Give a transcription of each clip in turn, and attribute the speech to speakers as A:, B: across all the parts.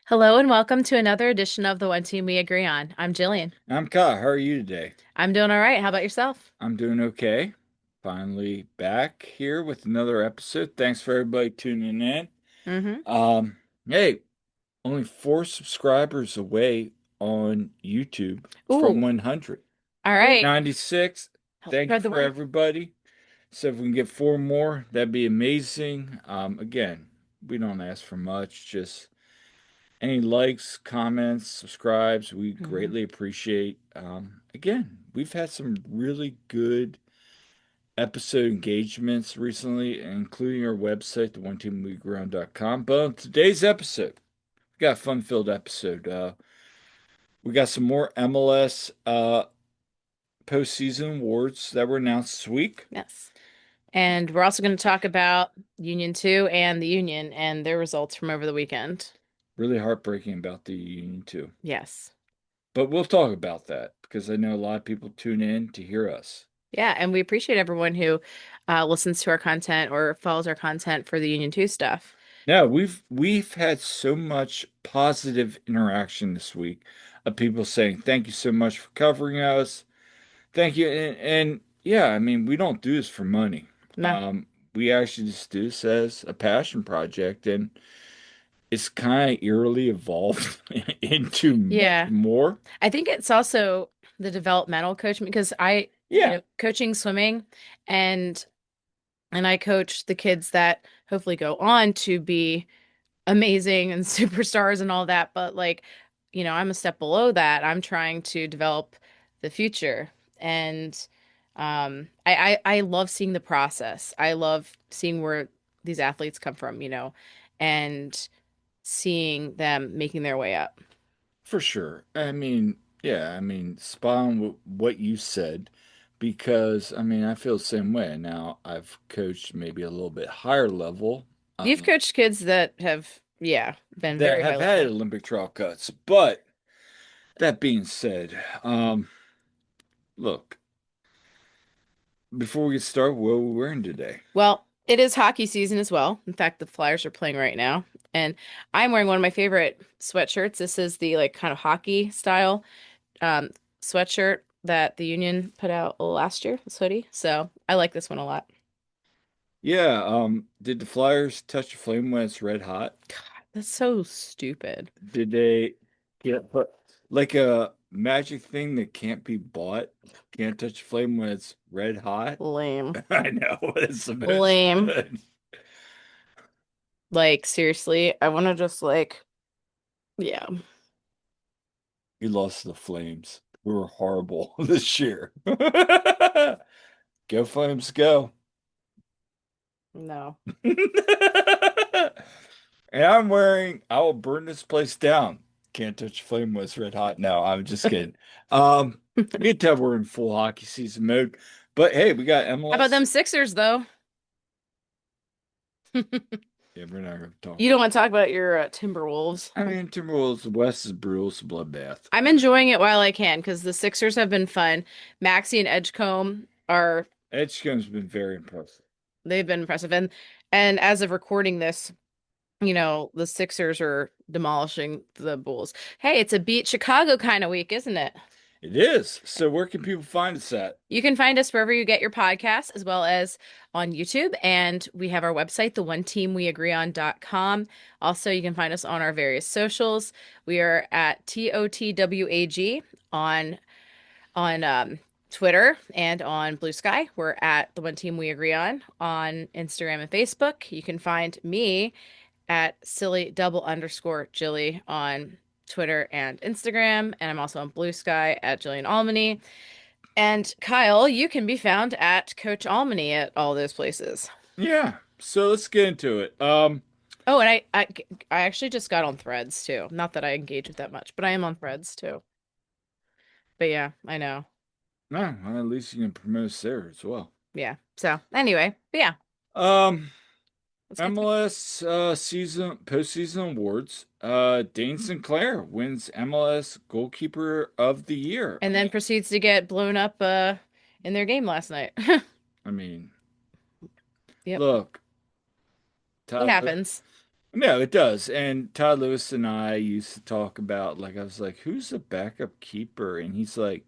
A: Hello and welcome to another edition of the One Team We Agree On. I'm Jillian.
B: I'm Kyle. How are you today?
A: I'm doing all right. How about yourself?
B: I'm doing okay. Finally back here with another episode. Thanks for everybody tuning in.
A: Mm-hmm.
B: Um, hey, only 4 subscribers away on YouTube from
A: Ooh,
B: 100.
A: all right.
B: 96.
A: Help
B: Thank you
A: spread the
B: for
A: word.
B: everybody. So if we can get 4 more, that'd be amazing. Again, we don't ask for much, just any likes, comments, subscribes, we
A: Hmm.
B: greatly appreciate. Again, we've had some really good episode engagements recently, including our website, the But on today's episode, we got a fun-filled episode. We got some more MLS postseason awards that were announced this week.
A: Yes. And we're also going to talk about Union 2 and the Union and their results from over the weekend.
B: Really heartbreaking about the Union too.
A: Yes.
B: But we'll talk about that because I know a lot of people tune in to hear us.
A: Yeah, and we appreciate everyone who listens to our content or follows our content for the Union 2 stuff.
B: No, we've had so much positive interaction this week of people saying thank you so much for covering us. Thank you. And yeah, I mean, we don't do this for money.
A: No.
B: Um, we actually just do this as a passion project, and it's kind of eerily evolved into much
A: Yeah.
B: more.
A: I think it's also the developmental coaching because
B: Yeah,
A: coaching swimming and I coach the kids that hopefully go on to be amazing and superstars and all that. But I'm a step below that. I'm trying to develop the future. And I love seeing the process. I love seeing where these athletes come from, and seeing them making their way up.
B: for sure. I mean, yeah, I mean, spot on with what you said, because I mean, I feel the same way. Now, I've coached maybe a little bit higher level,
A: You've coached kids that have, yeah, been
B: that
A: very high
B: have had
A: level.
B: Olympic trial cuts. But that being said, look, before we get started, what are we wearing today?
A: Well, it is hockey season as well. In fact, the Flyers are playing right now. And I'm wearing one of my favorite sweatshirts. This is the like kind of hockey style um, sweatshirt that the Union put out last year, this hoodie. So I like this one a lot.
B: Yeah, did the Flyers touch the flame when it's red hot?
A: God, that's so stupid.
B: Did they get put like a magic thing that can't be bought? Can't touch the flame when it's red hot?
A: Lame.
B: I know, it's the most
A: Lame.
B: good.
A: Like, seriously, I want to just yeah.
B: We lost the Flames. We were horrible this year. Go Flames, go.
A: No.
B: And I'm wearing, I will burn this place down. Can't touch a flame when it's red hot. No, I'm just kidding. You can tell we're in full hockey season mode. But hey, we got
A: How about
B: MLS.
A: them Sixers, though?
B: Yeah, we're not going to talk
A: You don't
B: about.
A: want to talk about your Timberwolves.
B: I mean, Timberwolves, the West is brutal, it's a bloodbath.
A: I'm enjoying it while I can because the Sixers have been fun. Maxey and Edgecombe are
B: Edgecomb's been very impressive.
A: they've been impressive. And as of recording this, the Sixers are demolishing the Bulls. Hey, it's a beat Chicago kind of week, isn't it?
B: It is. So where can people find us at?
A: You can find us wherever you get your podcasts, as well as on YouTube. And we have our website, theoneteamweagreeon.com. Also, you can find us on our various socials. We are at TOTWAG on Twitter and on Blue Sky. We're at the One Team We Agree on Instagram and Facebook. You can find me at silly double underscore Jilly on Twitter and Instagram. And I'm also on Blue Sky at Jillian Almany. And Kyle, you can be found at Coach Almany at all those places.
B: Yeah. So let's get into it.
A: Oh, and I actually just got on Threads too. Not that I engage with that much, but I am on Threads too. But yeah, I know.
B: No, well, at least you can promote us there as well.
A: Yeah. So anyway, but yeah,
B: Um,
A: let's get to
B: MLS season postseason awards. Dane Sinclair wins MLS goalkeeper of the year.
A: and then proceeds to get blown up in their game last night.
B: I mean,
A: Yep.
B: look,
A: It
B: Tyler,
A: happens.
B: No, it does. And Todd Lewis and I used to talk about, like, I was like, who's the backup keeper? And he's like,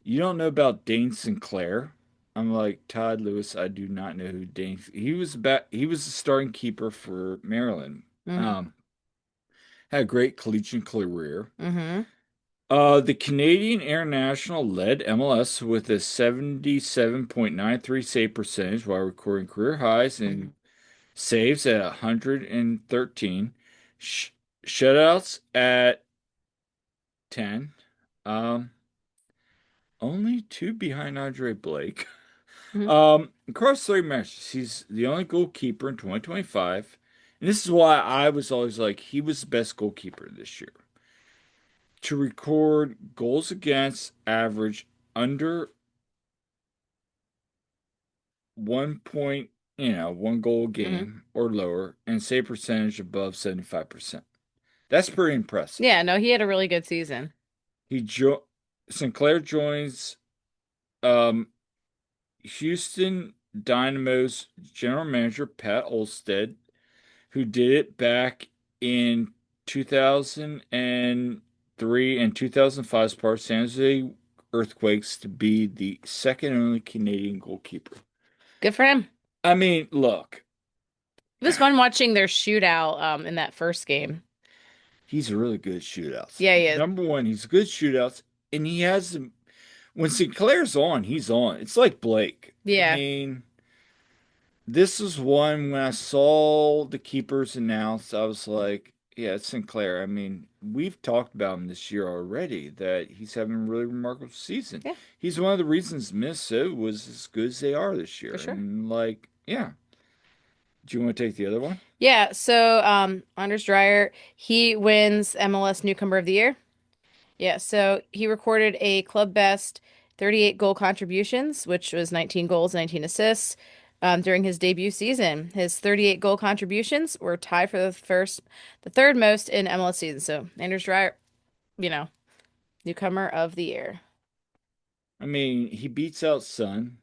B: you don't know about Dane Sinclair? I'm like, Todd Lewis, I do not know who Dane. He was the starting keeper for Maryland.
A: Hmm.
B: Um, had a great collegiate career.
A: Hmm.
B: The Canadian International led MLS with a 77.93 save percentage while recording career highs
A: Hmm.
B: in saves at 113, sh shutouts at 10. Um, only two behind Andre Blake.
A: Hmm.
B: Across 3 matches, he's the only goalkeeper in 2025. And this is why I was always like, he was the best goalkeeper this year. To record goals against average under 1 point, 1 goal a
A: Hmm.
B: game or lower, and save percentage above 75%. That's pretty impressive.
A: Yeah, no, he had a really good season.
B: He jo Sinclair joins um, Houston Dynamo's general manager Pat Olstead, who did it back in 2003 and 2005 as part of San Jose Earthquakes to be the second and only Canadian goalkeeper.
A: Good for him.
B: I mean, look,
A: It was fun watching their shootout in that first game.
B: he's really good at shootouts.
A: Yeah, yeah.
B: Number one, he's good at shootouts, and he has them. When Sinclair's on, he's on. It's like Blake. I
A: Yeah.
B: mean, this is one when I saw the keepers announced, I was like, yeah, it's Sinclair. I mean, we've talked about him this year already that he's having a really remarkable season.
A: Yeah,
B: He's one of the reasons Minnesota was as good as they are this year.
A: for sure.
B: And like, yeah. Do you want to take the other one?
A: Yeah, so Anders Dreyer, he wins MLS Newcomer of the Year. Yeah, so he recorded a club best 38 goal contributions, which was 19 goals, 19 assists during his debut season. His 38 goal contributions were tied for the third most in MLS season. So Anders Dreyer, you know, Newcomer of the Year.
B: I mean, he beats out Sun,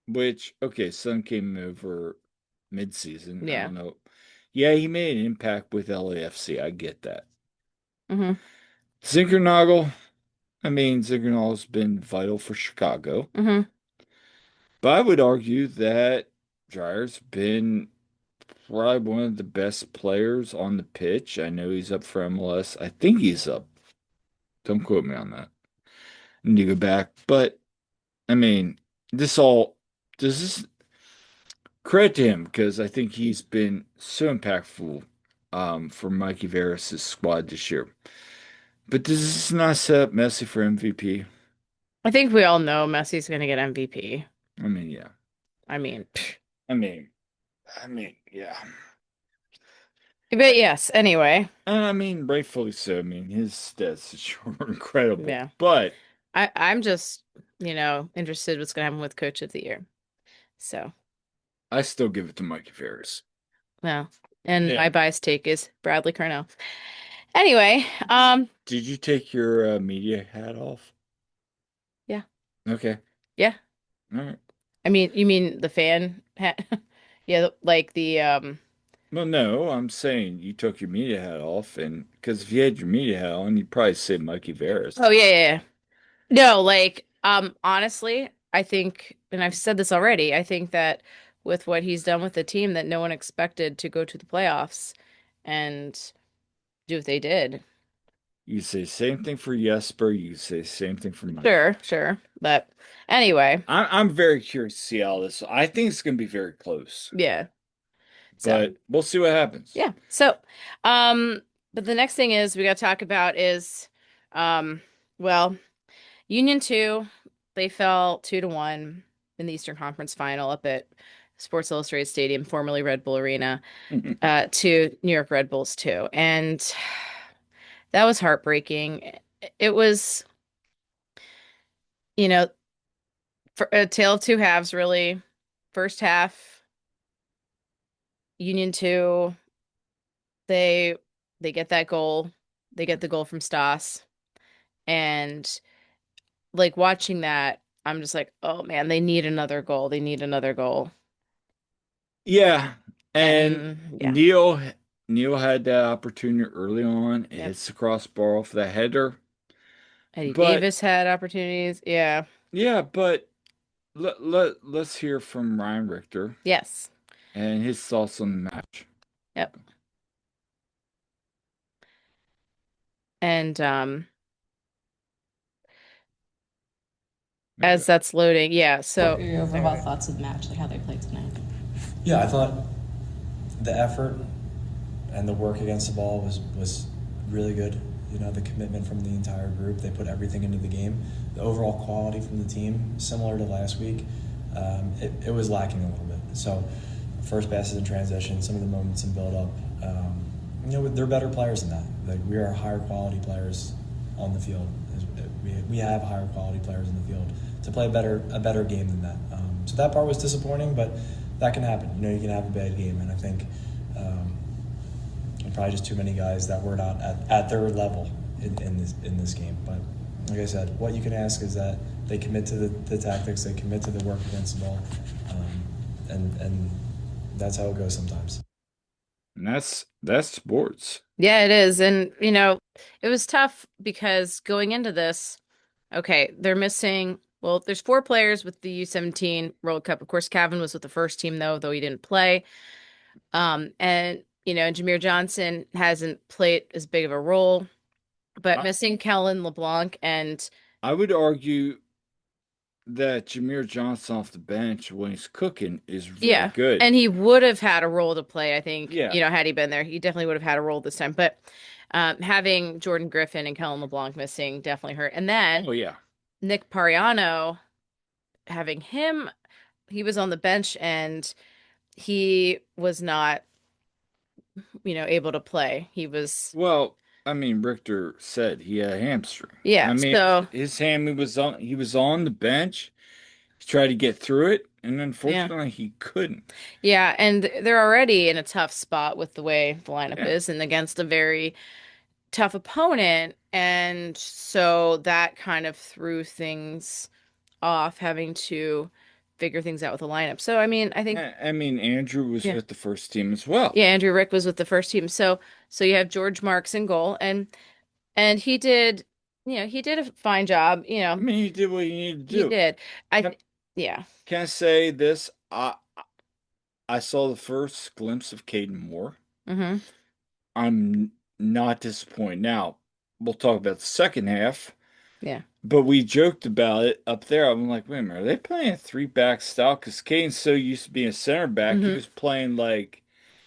B: which, okay, Sun came over mid-season. I
A: Yeah.
B: don't know. Yeah, he made an impact with LAFC. I get that.
A: Hmm.
B: Zinkernagel, I mean, Ziggernault's been vital for Chicago,
A: Hmm.
B: but I would argue that Dryer's been probably one of the best players on the pitch. I know he's up for MLS. I think he's up. Don't quote me on that. I need to go back. But I mean, this all does this credit to him because I think he's been so impactful for Mikey Veras' squad this year. But does this not set up Messi for MVP?
A: I think we all know Messi's going to get MVP.
B: I mean, yeah.
A: I mean,
B: I mean, yeah.
A: but yes, anyway.
B: And I mean, rightfully so. I mean, his stats are incredible.
A: Yeah.
B: But
A: I'm just, interested what's going to happen with Coach of the Year. So,
B: I still give it to Mikey Ferris.
A: well, and
B: Yeah.
A: my biased take is Bradley Cornell. Anyway,
B: Did you take your media hat off?
A: yeah.
B: Okay.
A: Yeah.
B: All right.
A: I mean, you mean the fan hat? Yeah, like the
B: Well, no, I'm saying you took your media hat off, and because if you had your media hat on, you'd probably say Mikey
A: oh
B: Veras.
A: yeah, yeah, yeah. No, like honestly, I think, and I've said this already, I think that with what he's done with the team that no one expected to go to the playoffs and do what they did.
B: You say same thing for Jesper. You say same thing for Mikey.
A: Sure, sure. But anyway,
B: I'm very curious to see how this. I think it's going to be very close,
A: yeah. So,
B: but we'll see what happens.
A: yeah. So, um, but the next thing is we got to talk about is, um, well, Union 2, they fell 2-1 in the Eastern Conference Final up at Sports Illustrated Stadium, formerly Red Bull Arena, to New York Red Bulls 2. And that was heartbreaking. It was, you know, for a tale of two halves, really. First half, Union 2, they they get that goal. They get the goal from Stas. And like watching that, I'm just like, oh man, they need another goal. They need another goal.
B: Yeah, and
A: And yeah.
B: Neil. Neil had that opportunity early on. It
A: Yep.
B: hits the crossbar off the header.
A: Eddie
B: But
A: Davis had opportunities. Yeah.
B: yeah, but let's hear from Ryan Richter
A: Yes.
B: and his thoughts on the match.
A: Yep. And as
B: Okay.
A: that's loading, yeah.
C: What
A: So
C: are your
A: there we
C: overall
A: go.
C: thoughts of the match, like how they played tonight?
D: Yeah, I thought the effort and the work against the ball was really good. You know, the commitment from the entire group. They put everything into the game. The overall quality from the team, similar to last week, it was lacking a little bit. So, first passes in transition, some of the moments in build up. They're better players than that. Like we are higher quality players on the field. We have higher quality players in the field to play a better game than that. So that part was disappointing, but that can happen. You know, you can have a bad game, and I think um, probably just too many guys that were not at their level in this game. But like I said, what you can ask is that they commit to the tactics, they commit to the work against the ball, and that's how it goes sometimes.
B: And that's sports.
A: Yeah, it is. And it was tough because going into this, okay, they're missing, well, there's four players with the U17 World Cup. Of course, Cavan was with the first team though he didn't play. And Jameer Johnson hasn't played as big of a role, but
B: I,
A: missing Kellen LeBlanc and
B: I would argue that Jameer Johnson off the bench when he's cooking is really
A: yeah,
B: good.
A: and he would have had a role to play, I think,
B: Yeah.
A: had he been there. He definitely would have had a role this time. But having Jordan Griffin and Kellen LeBlanc missing definitely hurt. And then
B: Oh yeah.
A: Nick Pariano, having him, he was on the bench and he was not, able to play. He was,
B: Well, I mean, Richter said he had a hamstring.
A: yeah.
B: I mean,
A: So,
B: his hammy was on the bench. He tried to get through it, and
A: yeah.
B: unfortunately, he couldn't.
A: Yeah. And they're already in a tough spot with the way the lineup
B: Yeah.
A: is and against a very tough opponent. And so that kind of threw things off, having to figure things out with the lineup. So, I mean, I think,
B: I mean, Andrew was
A: yeah.
B: with the first team as well.
A: Yeah, Andrew Rick was with the first team. So you have George Marks in goal and he did a fine job,
B: I mean, he did what he needed to
A: he
B: do.
A: did. I
B: Can,
A: th Yeah.
B: can I say this? I saw the first glimpse of Caden Moore.
A: Hmm.
B: I'm not disappointed. Now, we'll talk about the second half.
A: Yeah.
B: But we joked about it up there. I'm like, wait a minute, are they playing a three-back style? Because Kane's so used to being a center back, he
A: Hmm.
B: was playing like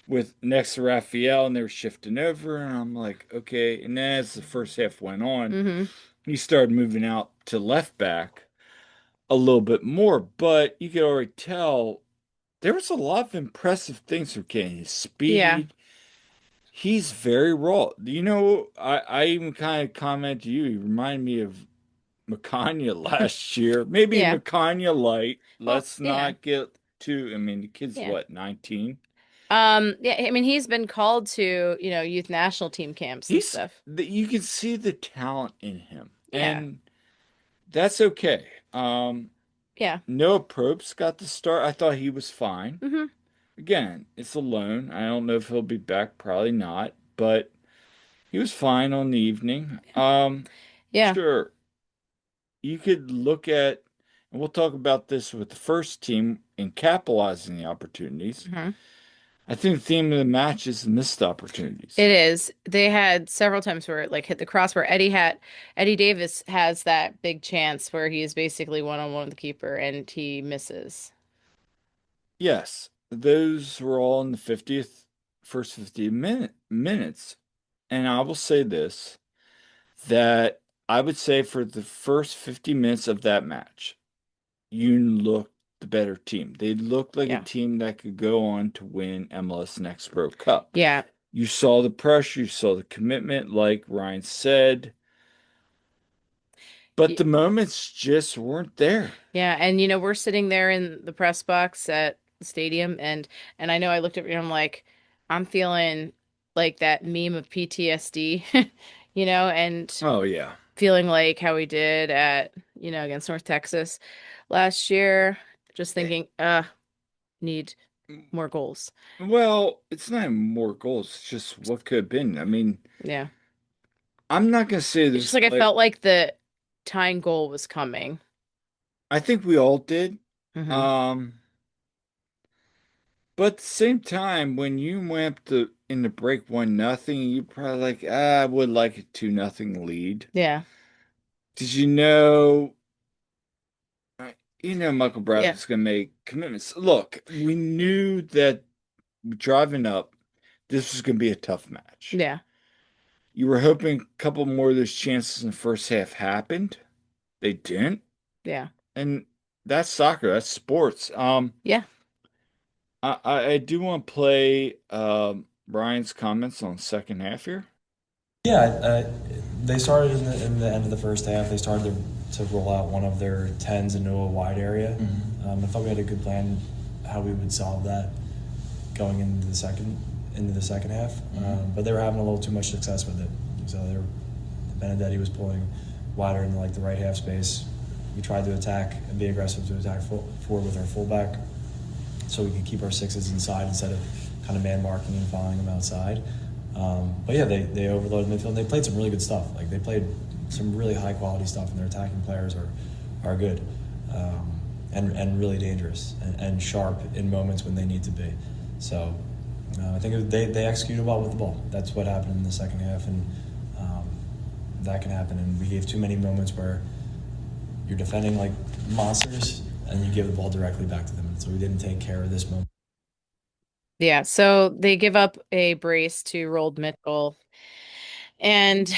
B: with next to Raphael, and they were shifting over. And I'm like, okay. And then as the first half went on,
A: Hmm.
B: he started moving out to left back a little bit more. But you could already tell there was a lot of impressive things from Kane. His
A: Yeah.
B: speed, he's very raw. I even kind of commented to you, he reminded me of Macania last year. Maybe
A: Yeah.
B: Macania light.
A: Well,
B: Let's
A: yeah.
B: not get too. I mean, the kid's
A: Yeah.
B: what, 19?
A: Yeah, I mean he's been called to, youth national team camps and stuff.
B: You can see the talent in him,
A: Yeah.
B: and that's okay.
A: Yeah.
B: Noah Probst got the start. I thought he was fine.
A: Hmm.
B: Again, it's a loan. I don't know if he'll be back. Probably not, but he was fine on the evening.
A: Yeah.
B: Sure. You could look at, and we'll talk about this with the first team in capitalizing the opportunities.
A: Hmm.
B: I think the theme of the match is missed opportunities.
A: It is. They had several times where it like hit the crossbar. Eddie Davis has that big chance where he is basically one on one with the keeper and he misses.
B: Yes, those were all in the 50th, first 50 minutes. And I will say this, that I would say for the first 50 minutes of that match, Union looked the better team. They looked like a
A: Yeah.
B: team that could go on to win MLS Next Pro Cup.
A: Yeah.
B: You saw the pressure, you saw the commitment, like Ryan said, but
A: Y-
B: the moments just weren't there.
A: Yeah. And we're sitting there in the press box at the stadium and I know I looked at you and I'm like, I'm feeling like that meme of PTSD, and
B: Oh yeah.
A: feeling like how we did at, against North Texas last year. Just
B: Eh,
A: thinking, need more goals.
B: Well, it's not even more goals. It's just what could have been. I mean,
A: Yeah.
B: I'm not gonna say
A: It's just
B: this
A: like I
B: player.
A: felt like the tying goal was coming.
B: I think we all did.
A: Hmm.
B: Um, but at the same time, when you went up in the break 1-0, you probably like, I would like a 2-0 lead.
A: Yeah.
B: Did you know? uh, You know, Michael
A: Yeah.
B: Bradley's gonna make commitments. Look, we knew that driving up, this was gonna be a tough match.
A: Yeah.
B: You were hoping a couple more of those chances in the first half happened. They didn't.
A: Yeah.
B: And that's soccer. That's sports.
A: Yeah.
B: I do want to play Brian's comments on the second half here.
D: Yeah, they started in the end of the first half. They started to roll out one of their tens into a wide area. I thought we had a good plan how we would solve that going into the second half. But they were having a little too much success with it. So Benedetti was pulling wider into like the right half space. We tried to attack and be aggressive to attack forward with our fullback, so we could keep our sixes inside instead of kind of man marking and following them outside. But yeah, they overloaded midfield. And they played some really good stuff. Like they played some really high quality stuff, and their attacking players are good, and really dangerous and sharp in moments when they need to be. So I think they executed well with the ball. That's what happened in the second half, and that can happen. And we gave too many moments where you're defending like monsters, and you give the ball directly back to them. And so we didn't take care of this moment.
A: Yeah. So they give up a brace to Rold Mitchell, and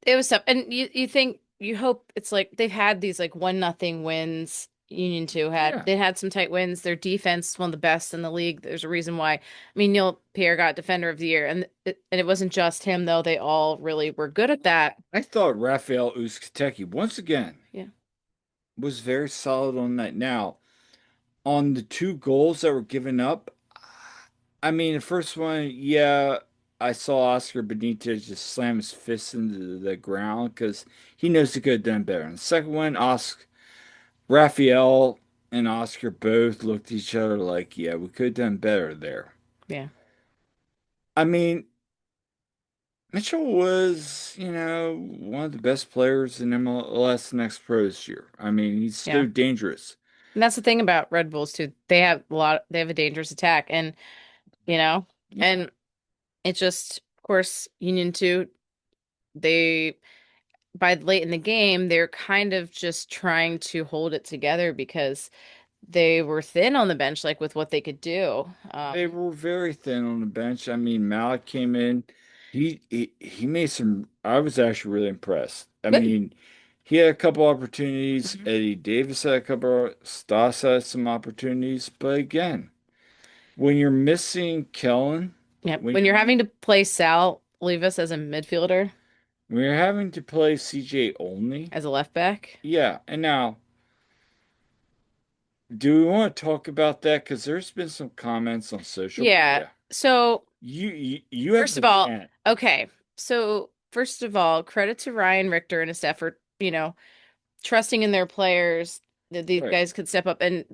A: it was tough. And you think you hope it's like they've had these like 1-0 wins. Union 2 had
B: Yeah,
A: they had some tight wins. Their defense is one of the best in the league. There's a reason why. I mean, Neil Pierre got Defender of the Year, and it wasn't just him though. They all really were good at that.
B: I thought Rafael Uzcategui once again
A: Yeah.
B: was very solid on that. Now, on the two goals that were given up, I mean, the first one, yeah, I saw Oscar Benitez just slam his fist into the ground because he knows he could have done better. And the second one, Oscar, Raphael and Oscar both looked at each other like, yeah, we could have done better there.
A: Yeah.
B: I mean, Mitchell was, one of the best players in MLS Next Pro this year. I mean, he's so
A: Yeah.
B: dangerous.
A: And that's the thing about Red Bulls too. They have a dangerous attack and you know,
B: Yeah,
A: and it just of course Union 2 they by late in the game they're kind of just trying to hold it together because they were thin on the bench like with what they could do.
B: they were very thin on the bench. I mean, Malik came in. He made some. I was actually really impressed. I
A: Good.
B: mean, he had a couple opportunities.
A: Mhm.
B: Eddie Davis had a couple. Stas had some opportunities. But again, when you're missing Kellen,
A: Yeah.
B: when
A: When
B: you're
A: you're having to play Sal Levis as a midfielder,
B: when you're having to play CJ only,
A: as a left back.
B: yeah. And now, do we want to talk about that? Because there's been some comments on social
A: Yeah.
B: media.
A: So
B: You have
A: first
B: to
A: of all,
B: rant.
A: okay. So first of all, credit to Ryan Richter and his effort, trusting in their players that these
B: Right.
A: guys could step up and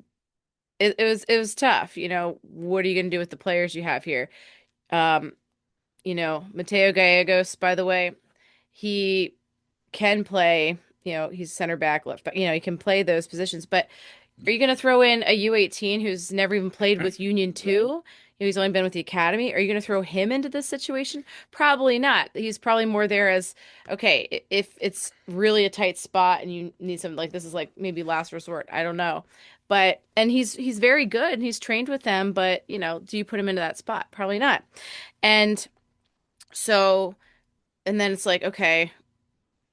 A: it was tough. What are you going to do with the players you have here? Um, Mateo Gallegos, by the way, he can play, he's center back, left back, he can play those positions, but are you going to throw in a U18 who's never even played with Union 2? He's only been with the academy. Are you going to throw him into this situation? Probably not. He's probably more there as, okay, if it's really a tight spot and you need something like this is like maybe last resort. I don't know. And he's very good and he's trained with them, but do you put him into that spot? Probably not. And so, and then it's like, okay,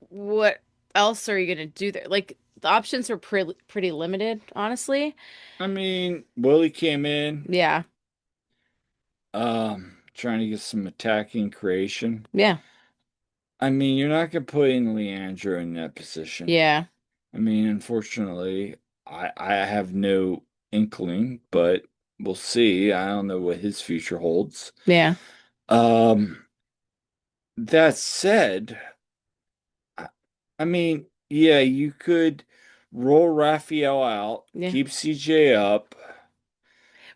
A: what else are you going to do there? Like the options are pretty limited, honestly.
B: I mean, Willie came in,
A: Yeah.
B: trying to get some attacking creation.
A: Yeah.
B: I mean, you're not gonna put in Leandro in that position.
A: Yeah.
B: I mean, unfortunately, I have no inkling, but we'll see. I don't know what his future holds.
A: Yeah.
B: Um, that said, I, I mean, yeah, you could roll Raphael out,
A: Yeah.
B: keep CJ up,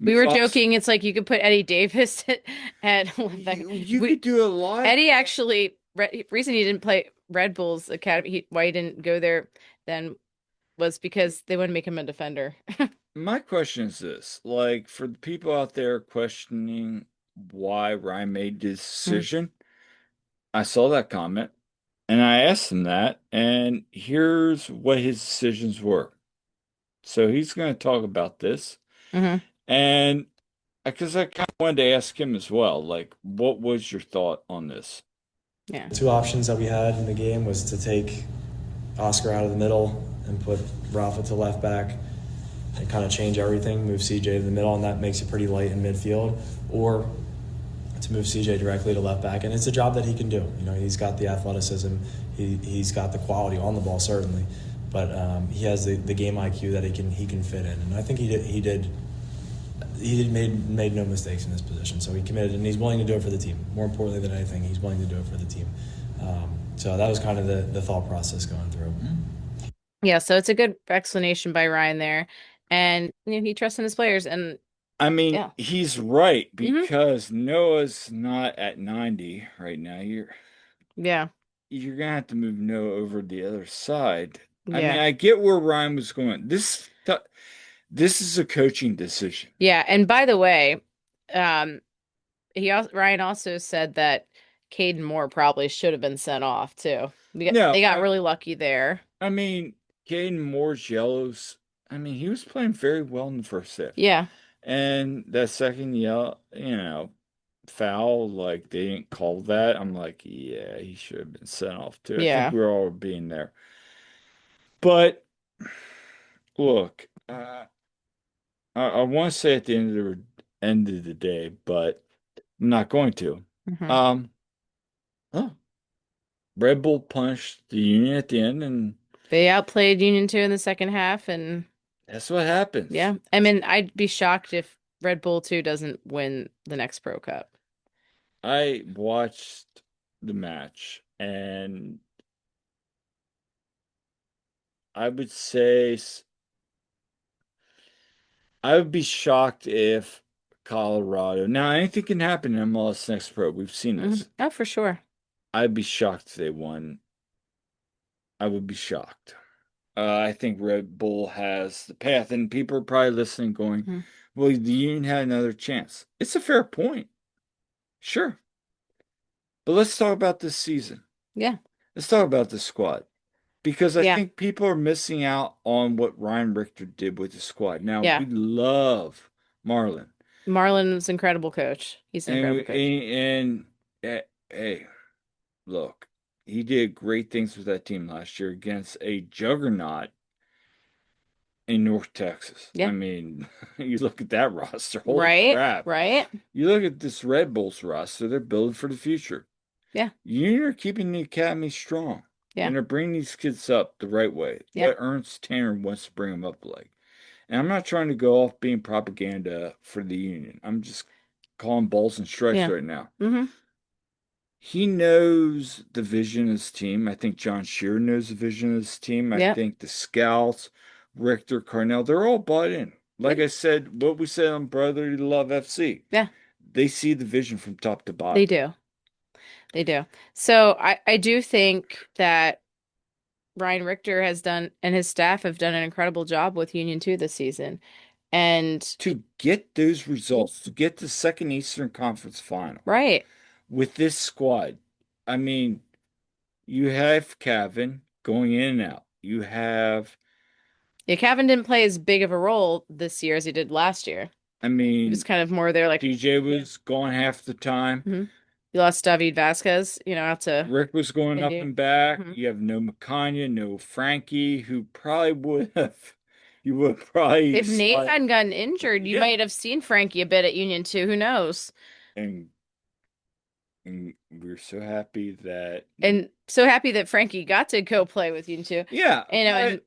A: We
B: We've
A: were
B: also
A: joking. It's like you could put Eddie Davis at left back.
B: you
A: We
B: could do a lot.
A: Eddie actually reason he didn't play Red Bull's academy. Why he didn't go there then was because they wouldn't make him a defender.
B: My question is this, like for the people out there questioning why Ryan made this
A: Mm,
B: decision, I saw that comment and I asked him that, and here's what his decisions were. So he's going to talk about this.
A: hmm
B: And because I kind of wanted to ask him as well, like, what was your thought on this?
A: Yeah.
D: Two options that we had in the game was to take Oscar out of the middle and put Rafa to left back and kind of change everything, move CJ to the middle, and that makes it pretty light in midfield, or to move CJ directly to left back. And it's a job that he can do. You know, he's got the athleticism, he's got the quality on the ball, certainly, but he has the game IQ that he can fit in. And I think he made no mistakes in this position. So he committed, and he's willing to do it for the team. More importantly than anything, he's willing to do it for the team. So that was kind of the thought process going through.
A: Yeah, so it's a good explanation by Ryan there. And he trusts in his players and
B: I mean,
A: yeah.
B: he's right
A: hmm
B: because Noah's not at 90 right now.
A: Yeah.
B: You're gonna have to move Noah over the other side. I mean,
A: Yeah.
B: I get where Ryan was going. This is a coaching decision.
A: Yeah, and by the way, um Ryan also said that Caden Moore probably should have been sent off too.
B: No,
A: They got really lucky there.
B: I mean, Caden Moore's yellows. I mean, he was playing very well in the first half.
A: Yeah.
B: And that second yell, foul, like they didn't call that. I'm like, yeah, he should have been sent off too. I think
A: Yeah.
B: we are all being there. But look, I want to say at the end of the day, but I'm not going to.
A: hmm
B: Um, oh, Red Bull punched the Union at the end, and
A: They outplayed Union 2 in the second half and
B: that's what happens.
A: yeah. I mean, I'd be shocked if Red Bull 2 doesn't win the next Pro Cup.
B: I watched the match, and I would say I would be shocked if Colorado. Now, anything can happen in MLS Next Pro. We've seen this.
A: Oh, for sure.
B: I'd be shocked if they won. I would be shocked. I think Red Bull has the path, and people are probably listening, going,
A: Mhm.
B: "Well, the Union had another chance." It's a fair point, sure, but let's talk about this season.
A: Yeah.
B: Let's talk about this squad because I
A: Yeah.
B: think people are missing out on what Ryan Richter did with the squad. Now,
A: Yeah.
B: we love Marlon.
A: Marlon's incredible coach. He's an
B: And
A: incredible coach.
B: hey, look, he did great things with that team last year against a juggernaut in North Texas. I
A: Yeah.
B: mean, you look at that roster, holy
A: Right.
B: crap.
A: Right.
B: You look at this Red Bulls roster, they're building for the future.
A: Yeah.
B: You're keeping the academy strong,
A: Yeah.
B: and they're bringing these kids up the right way.
A: Yeah.
B: What Ernst Tanner wants to bring them up like. And I'm not trying to go off being propaganda for the Union. I'm just calling balls and strikes
A: Yeah.
B: right now.
A: hmm
B: He knows the vision of his team. I think John Shearer knows the vision of his team. I
A: Yep.
B: think the scouts, Richter, Carnell, they're all bought in. Like
A: Yeah.
B: I said, what we said on Brotherly Love FC,
A: Yeah.
B: they see the vision from top to
A: They
B: bottom.
A: do. They do. So I do think that Ryan Richter has done and his staff have done an incredible job with Union 2 this season. And
B: To get those results, to get the second Eastern Conference final
A: right.
B: with this squad, I mean, you have Kevin going in and out. You have,
A: Yeah, Kevin didn't play as big of a role this year as he did last year.
B: I
A: He was
B: mean,
A: kind of more there like
B: DJ was gone half the time.
A: hmm You lost David Vasquez, out to
B: Rick was going up
A: Indy.
B: and back.
A: hmm
B: You have no Macanya, no Frankie, who probably would have, you would probably
A: If Nate
B: slide.
A: hadn't gotten injured, you
B: Yeah.
A: might have seen Frankie a bit at Union 2. Who knows?
B: And, and we're so happy that,
A: And so happy that Frankie got to go play with Union 2.
B: yeah,
A: And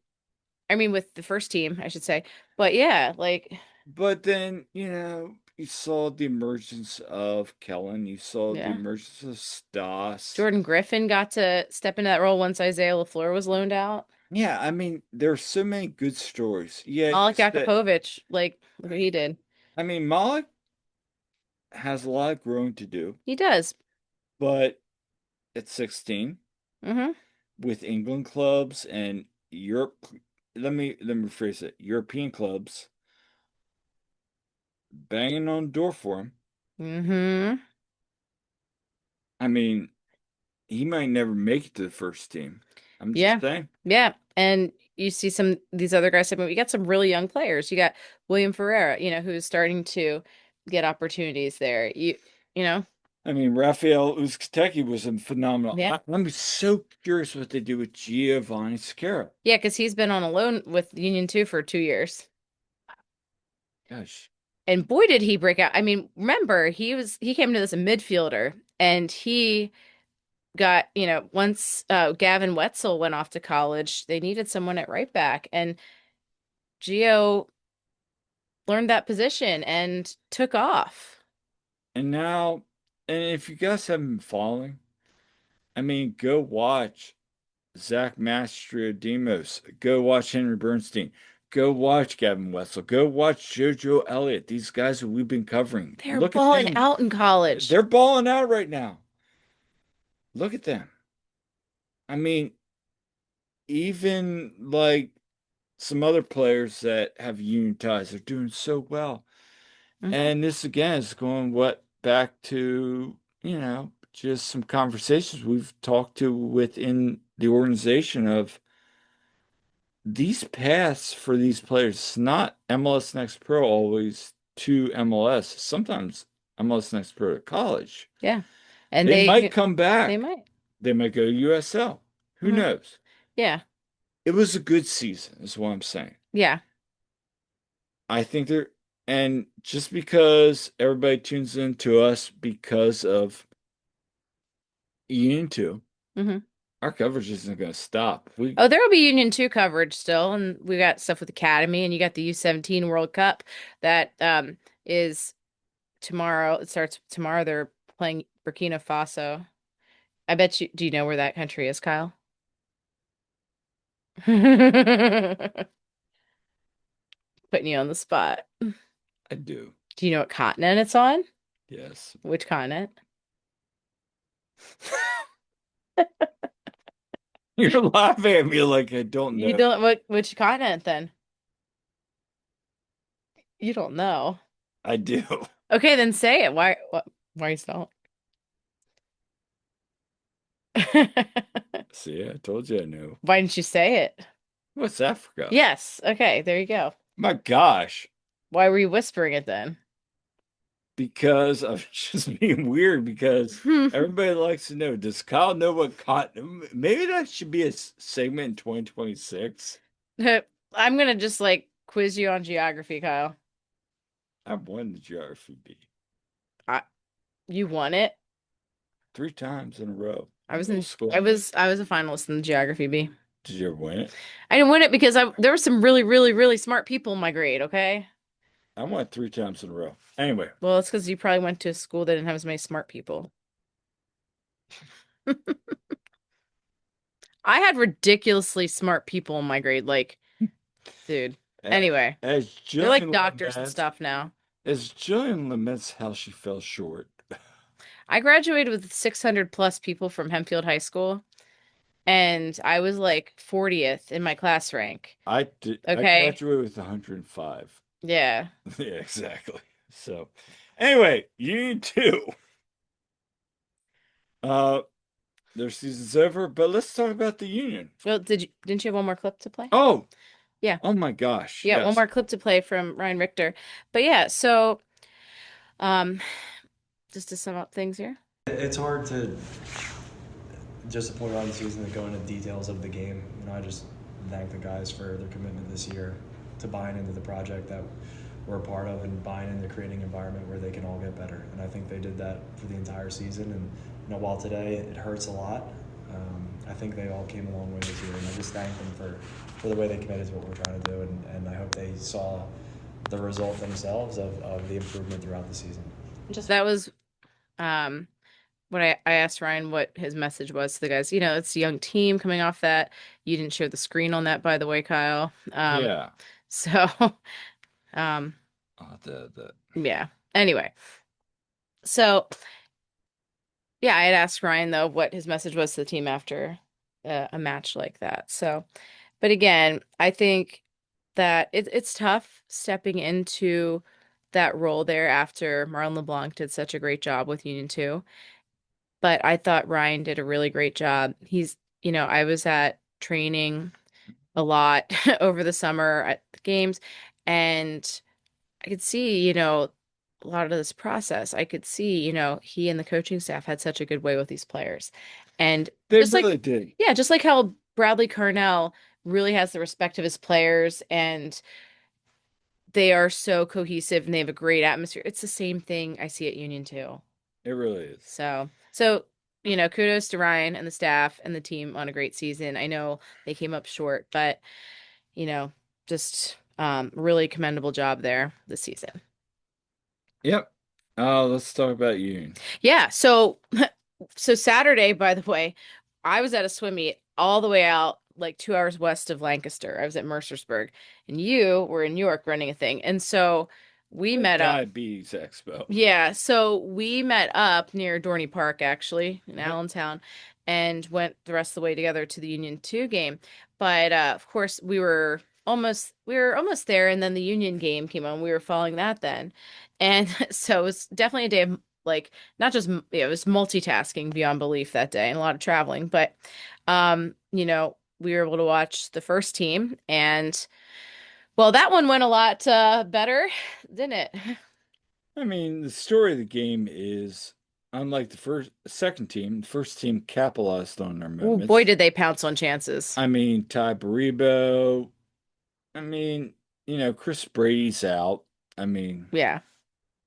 A: I mean with the first team, I should say. But yeah, like
B: but then, you saw the emergence of Kellen, you saw the
A: yeah.
B: emergence of Stas.
A: Jordan Griffin got to step into that role once Isaiah LaFleur was loaned out.
B: Yeah, I mean, there are so many good stories. Yeah,
A: Malik
B: just that,
A: Jakupovic, like look what he did.
B: I mean, Malik has a lot of growing to do,
A: He does.
B: but at 16,
A: Mm-hmm.
B: with England clubs and Europe, let me rephrase it. European clubs banging on the door for him.
A: Mm-hmm.
B: I mean, he might never make it to the first team. I'm just
A: Yeah.
B: saying.
A: Yeah. And you see some these other guys. I mean, we got some really young players. You got William Ferreira, who's starting to get opportunities there. You know,
B: I mean, Raphael Uzcategui was a phenomenal.
A: yeah.
B: I'm so curious what they do with Giovanni Scarra.
A: Yeah, because he's been on a loan with Union 2 for 2 years.
B: Gosh,
A: And boy, did he break out. I mean, remember, he came into this a midfielder and he got, once Gavin Wetzel went off to college, they needed someone at right back. And Gio learned that position and took off.
B: and now, and if you guys haven't been following, I mean, go watch Zach Mastriodemos. Go watch Henry Bernstein. Go watch Gavin Wetzel. Go watch JoJo Elliott. These guys that we've been covering.
A: They're
B: Look at
A: balling
B: them.
A: out in college.
B: They're balling out right now. Look at them. I mean, even like some other players that have union ties are doing so well.
A: Mhm.
B: And this again is going what back to, just some conversations we've talked to within the organization of these paths for these players. It's not MLS Next Pro always to MLS. Sometimes MLS Next Pro to college.
A: Yeah. And
B: They might come
A: they
B: back.
A: might.
B: They might go to USL. Who
A: Hmm.
B: knows?
A: Yeah.
B: It was a good season, is what I'm saying.
A: Yeah.
B: I think they're, and just because everybody tunes in to us because of Union 2,
A: Hmm.
B: our coverage isn't going to stop.
A: Oh, there will be Union 2 coverage still, and we got stuff with Academy, and you got the U17 World Cup that is tomorrow. It starts tomorrow. They're playing Burkina Faso. I bet you, do you know where that country is, Kyle? Putting you on the spot.
B: I do.
A: Do you know what continent it's on?
B: Yes.
A: Which continent?
B: You're laughing at me like I don't
A: You
B: know.
A: don't, which continent then? You don't know.
B: I do.
A: Okay, then say it. Why you don't?
B: See, I told you I knew.
A: Why didn't you say it?
B: What's Africa?
A: Yes. Okay, there you go.
B: My gosh.
A: Why were you whispering it then?
B: Because I'm just being weird because everybody likes to know. Does Kyle know what continent? Maybe that should be a segment in 2026.
A: I'm gonna just like quiz you on geography, Kyle.
B: I've won the geography bee
A: I, you won it.
B: 3 times in a row.
A: I was
B: Middle
A: in.
B: school.
A: I was a finalist in the geography bee.
B: Did you ever win it?
A: I didn't win it because there were some really, really, really smart people in my grade. Okay.
B: I won it 3 times in a row. Anyway,
A: Well, it's because you probably went to a school that didn't have as many smart people. I had ridiculously smart people in my grade. Like, dude. Anyway,
B: as
A: they're like
B: Jillian
A: doctors and
B: laments,
A: stuff now.
B: as Jillian laments how she fell short.
A: I graduated with 600 plus people from Hempfield High School, and I was like 40th in my class rank.
B: I did. I
A: Okay.
B: graduated with 105.
A: Yeah.
B: Yeah, exactly. So, anyway, Union 2. Uh, their season's over, but let's talk about the Union.
A: Well, didn't you have one more clip to play?
B: Oh,
A: Yeah.
B: oh my gosh.
A: Yeah, one
B: Yes.
A: more clip to play from Ryan Richter. But yeah, so um just to sum up things here.
D: It's hard to just to point out the season to go into details of the game. I just thank the guys for their commitment this year to buying into the project that we're a part of and buying into creating an environment where they can all get better. And I think they did that for the entire season. And while today it hurts a lot, I think they all came a long way this year. And I just thank them for the way they committed to what we're trying to do. And I hope they saw the result themselves of the improvement throughout the season.
A: Just that was when I asked Ryan what his message was to the guys. It's a young team coming off that. You didn't share the screen on that, by the way, Kyle.
B: Yeah.
A: So um
B: the
A: Yeah. Anyway, so yeah, I had asked Ryan though what his message was to the team after a match like that. So, but again, I think that it's tough stepping into that role there after Marlon LeBlanc did such a great job with Union 2. But I thought Ryan did a really great job. I was at training a lot over the summer at the games, and I could see, a lot of this process. I could see, he and the coaching staff had such a good way with these players. And
B: they
A: just like,
B: really did.
A: yeah, just like how Bradley Carnell really has the respect of his players and they are so cohesive and they have a great atmosphere. It's the same thing I see at Union too.
B: It really is.
A: So, kudos to Ryan and the staff and the team on a great season. I know they came up short, but you know, just really commendable job there this season.
B: Yep. Let's talk about Union.
A: Yeah, so Saturday, by the way, I was at a swim meet all the way out like 2 hours west of Lancaster. I was at Mercersburg, and you were in New York running a thing. And so we
B: The
A: met up.
B: Diabetes Expo.
A: Yeah, so we met up near Dorney Park, actually, in
B: Yep.
A: Allentown, and went the rest of the way together to the Union 2 game. But of course, we were almost there, and then the Union game came on. We were following that then. And so it was definitely a day of like not just it was multitasking beyond belief that day and a lot of traveling, but we were able to watch the first team and well, that one went a lot better, didn't it?
B: I mean, the story of the game is unlike second team, the first team capitalized on their
A: Ooh, boy,
B: moments.
A: did they pounce on chances.
B: I mean, Ty Baribo. I mean, Chris Brady's out. I mean,
A: Yeah.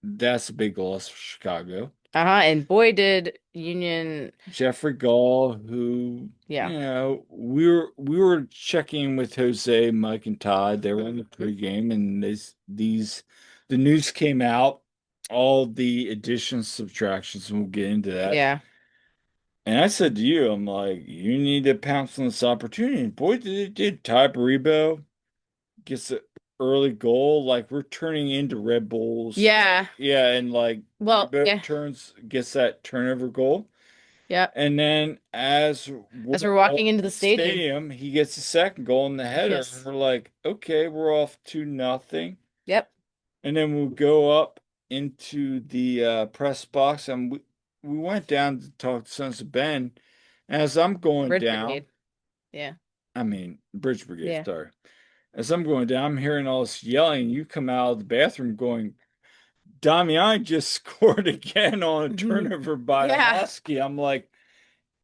B: that's a big loss for Chicago.
A: Uh-huh. And boy, did Union.
B: Jeffrey Gall, who,
A: Yeah.
B: we were checking with Jose, Mike, and Todd. They were in the pregame, and the news came out, all the additions, subtractions, and we'll get into that.
A: Yeah.
B: And I said to you, I'm like, you need to pounce on this opportunity. And boy, did it did. Ty Baribo gets an early goal. Like we're turning into Red Bulls.
A: Yeah.
B: Yeah, and like
A: Well, yeah.
B: gets that turnover goal.
A: Yep.
B: And then as
A: As
B: we're
A: we're
B: all
A: walking into
B: in
A: the
B: the
A: stadium.
B: stadium, he gets the second goal in the header. And
A: Yes.
B: we're like, okay, we're off 2-0.
A: Yep.
B: And then we'll go up into the press box and we went down to talk to Sons of Ben. As I'm going
A: Bridge
B: down,
A: Brigade. Yeah.
B: I mean, Bridge Brigade,
A: Yeah.
B: sorry. As I'm going down, I'm hearing all this yelling. You come out of the bathroom going, Damian just scored again on a
A: Mhm.
B: turnover by a
A: Yeah.
B: Husky. I'm like,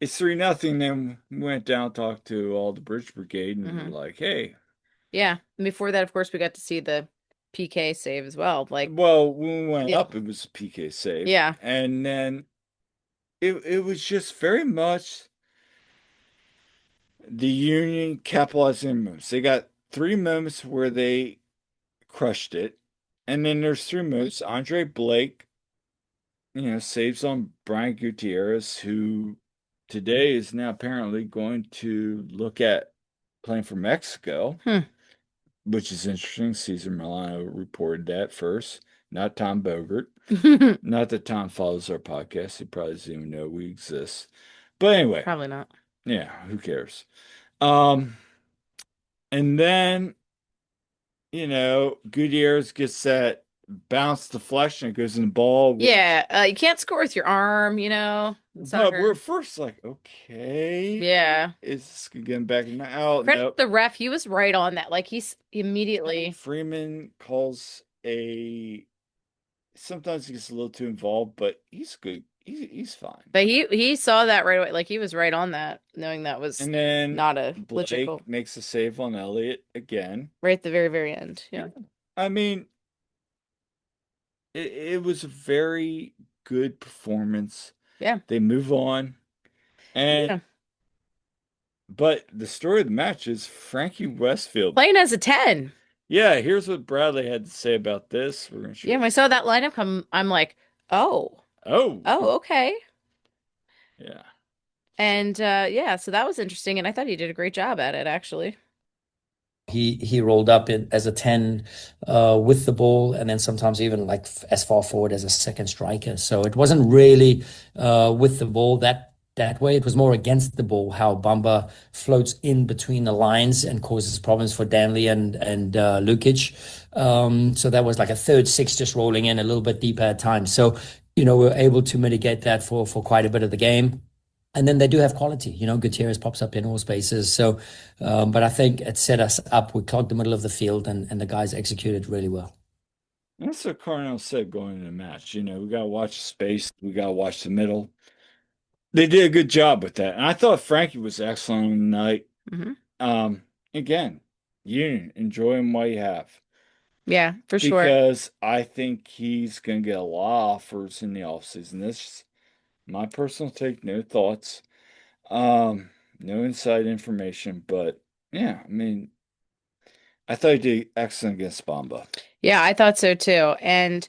B: it's 3-0. Then we went down, talked to all the Bridge Brigade, and we're
A: Hmm.
B: like, hey,
A: Yeah. And before that, of course, we got to see the PK save as well. Like,
B: well, when we went
A: yeah.
B: up, it was a PK save.
A: Yeah.
B: And then it was just very much the Union capitalizing moves. They got 3 moments where they crushed it. And then there's 3 moments. Andre Blake, saves on Brian Gutierrez, who today is now apparently going to look at playing for Mexico,
A: Hmm.
B: which is interesting. Cesar Milano reported that first, not Tom Bogert. Not that Tom follows our podcast. He probably doesn't even know we exist. But anyway,
A: Probably not.
B: yeah, who cares? Um, and then, Gutierrez gets that bounce deflection. It goes in the ball.
A: Yeah. You can't score with your arm, in
B: But we're
A: soccer.
B: first like, okay,
A: Yeah.
B: is this getting back out?
A: Credit
B: No.
A: the ref. He was right on that. Like he's immediately.
B: Freeman calls sometimes he gets a little too involved, but he's good. He's fine.
A: But he saw that right away. Like he was right on that, knowing that was
B: And then
A: not a legit goal.
B: Blake makes a save on Elliott again.
A: Right at the very, very end. Yeah.
B: I mean, it was a very good performance.
A: Yeah.
B: They move on. And
A: Yeah.
B: but the story of the match is Frankie Westfield.
A: Playing as a 10.
B: Yeah, here's what Bradley had to say about this. We're gonna show
A: Yeah, when
B: you.
A: I saw that lineup come, I'm like, oh,
B: Oh,
A: oh, okay.
B: yeah.
A: And yeah, so that was interesting, and I thought he did a great job at it, actually.
C: he rolled up in as a 10 with the ball, and then sometimes even like as far forward as a second striker. So it wasn't really with the ball that way. It was more against the ball, how Bamba floats in between the lines and causes problems for Danley and Lukic. So that was like a third six just rolling in a little bit deeper at times. So we were able to mitigate that for quite a bit of the game. And then they do have quality. Gutierrez pops up in all spaces. So, but I think it set us up. We clogged the middle of the field, and the guys executed really well.
B: That's what Carnell said going into the match. We got to watch the space. We got to watch the middle. They did a good job with that. And I thought Frankie was excellent on the night.
A: Hmm.
B: Um, Again, you enjoy him while you have.
A: Yeah, for sure.
B: Because I think he's going to get a lot of offers in the offseason. This is my personal take, no thoughts, no inside information. But yeah, I mean, I thought he did excellent against Bamba.
A: Yeah, I thought so too. And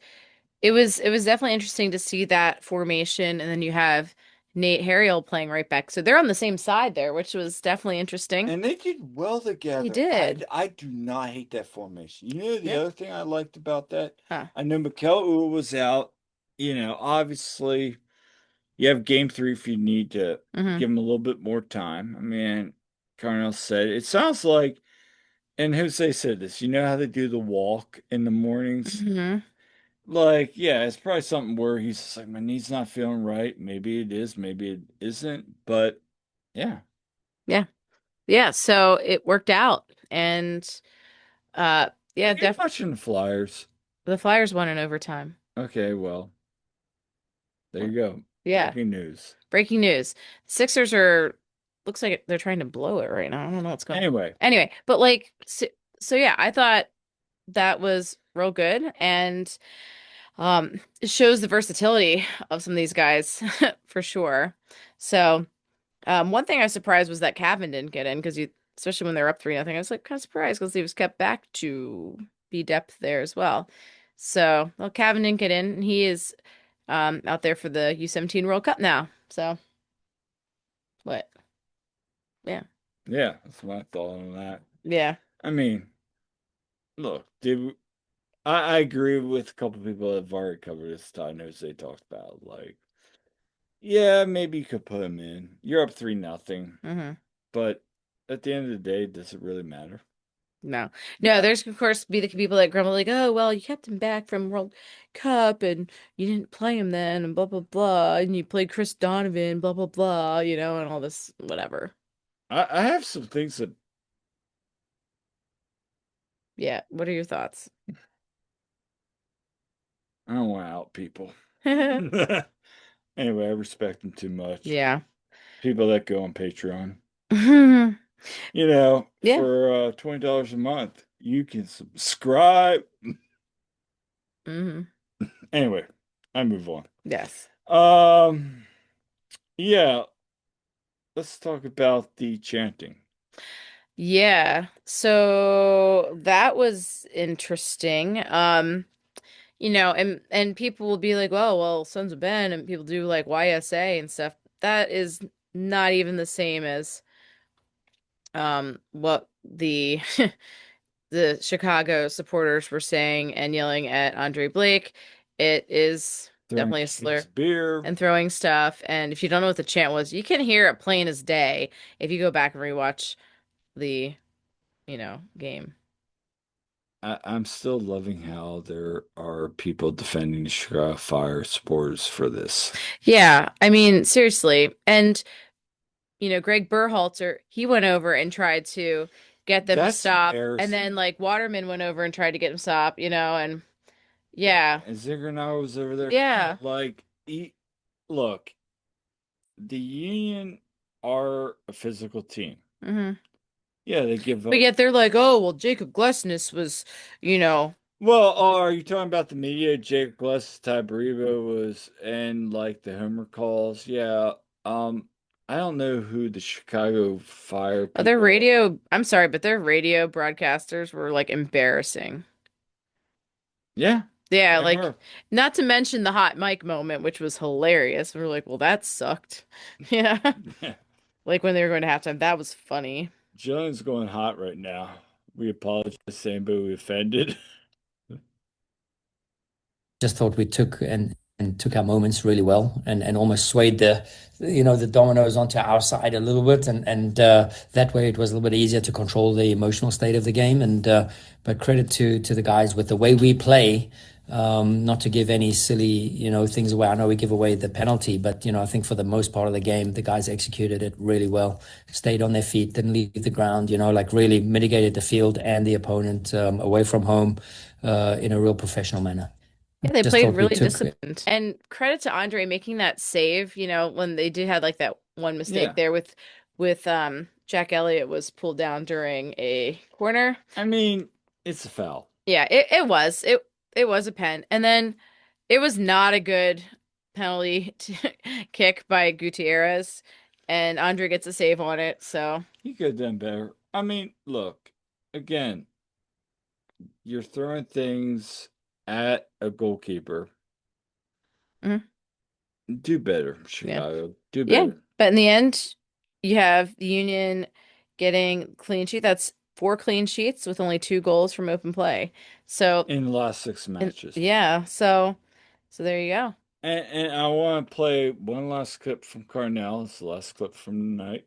A: it was definitely interesting to see that formation, and then you have Nate Harriel playing right back. So they're on the same side there, which was definitely interesting.
B: And they did well
A: He
B: together. I,
A: did.
B: I do not hate that formation. The
A: Yep.
B: other thing I liked about that?
A: Huh.
B: I know Mikel Ua was out. Obviously, you have game three if you need to
A: Hmm.
B: give him a little bit more time. I mean, Carnell said it sounds like, and Jose said this, you know how they do the walk in the mornings?
A: Hmm.
B: Like, yeah, it's probably something where he's just like, my knee's not feeling right. Maybe it is, maybe it isn't. But yeah.
A: Yeah. Yeah, so it worked out. And
B: Are
A: yeah,
B: you
A: def
B: watching the Flyers?
A: the Flyers won in overtime.
B: Okay, well, there you go.
A: Yeah.
B: Breaking news.
A: Breaking news. Sixers are looks like they're trying to blow it right now. I don't know what's going on.
B: Anyway,
A: Anyway, but like so yeah, I thought that was real good, and it shows the versatility of some of these guys for sure. So one thing I was surprised was that Cavan didn't get in, because you, especially when they're up 3-0, I was like kind of surprised because he was kept back to be depth there as well. So well, Cavan didn't get in, and he is out there for the U17 World Cup now. So what? Yeah.
B: yeah, that's my thought on that.
A: Yeah.
B: I mean, look, I agree with a couple people that have already covered this. Todd knows they talked about like, yeah, maybe you could put him in. You're up 3-0,
A: Hmm.
B: but at the end of the day, does it really matter?
A: No. No,
B: No.
A: there's of course be the people that grumble like, "Oh, well, you kept him back from World Cup and you didn't play him then and blah blah blah, and you played Chris Donovan, blah blah blah, and all this whatever."
B: I have some things that
A: Yeah. What are your thoughts?
B: I don't want to out people. Anyway, I respect them too much.
A: Yeah.
B: People that go on Patreon.
A: Yeah.
B: For $20 a month, you can subscribe.
A: Hmm.
B: Anyway, I move on.
A: Yes.
B: Um, yeah, let's talk about the chanting.
A: Yeah. So that was interesting. And people will be like, "Oh, well, Sons of Ben," and people do like YSA and stuff. That is not even the same as what the the Chicago supporters were saying and yelling at Andre Blake. It is
B: Throwing
A: definitely a
B: cans
A: slur,
B: of beer.
A: and throwing stuff. And if you don't know what the chant was, you can hear it plain as day if you go back and rewatch the, game.
B: I'm still loving how there are people defending the Chicago Fire supporters for this.
A: Yeah, I mean, seriously. And Greg Berhalter, he went over and tried to get them to
B: That's
A: stop. And
B: embarrassing.
A: then like Waterman went over and tried to get him to stop, and yeah.
B: And Ziegler was over there.
A: Yeah.
B: Like, look, the Union are a physical team.
A: Hmm.
B: Yeah, they give
A: But
B: up.
A: yet they're like, "Oh, well, Jacob Glesnes was, you know,
B: Well, are you talking about the media? Jake Bless, Ty Baribo was, and like the Homer calls. Yeah. I don't know who the Chicago Fire
A: their
B: people are.
A: radio, I'm sorry, but their radio broadcasters were like embarrassing."
B: Yeah,
A: Yeah,
B: they
A: like
B: were.
A: not to mention the hot mic moment, which was hilarious. We were like, "Well, that sucked." Yeah. Like when they were going to halftime, that was funny.
B: Jillian's going hot right now. We apologize to anybody we offended.
C: Just thought we took our moments really well and almost swayed the dominoes onto our side a little bit and that way it was a little bit easier to control the emotional state of the game and but credit to the guys with the way we play. Not to give any silly, things away. I know we give away the penalty, but I think for the most part of the game, the guys executed it really well. Stayed on their feet, didn't leave the ground. Like really mitigated the field and the opponent away from home in a real professional manner.
A: Yeah, they
C: Just
A: played
C: thought we
A: really
C: took
A: disciplined. And credit to Andre making that save, when they did have like that one mistake
B: Yeah.
A: there with Jack Elliott was pulled down during a corner.
B: I mean, it's a foul.
A: Yeah, it was a pen. And then it was not a good penalty kick by Gutierrez, and Andre gets a save on it. So,
B: He could have done better. I mean, look, again, you're throwing things at a goalkeeper.
A: mhm,
B: Do better,
A: yeah.
B: Chicago. Do
A: Yeah,
B: better.
A: but in the end, you have the Union getting clean sheet. That's four clean sheets with only two goals from open play. So,
B: In the last six matches.
A: yeah, so there you go.
B: And I want to play one last clip from Carnell. It's the last clip from the night.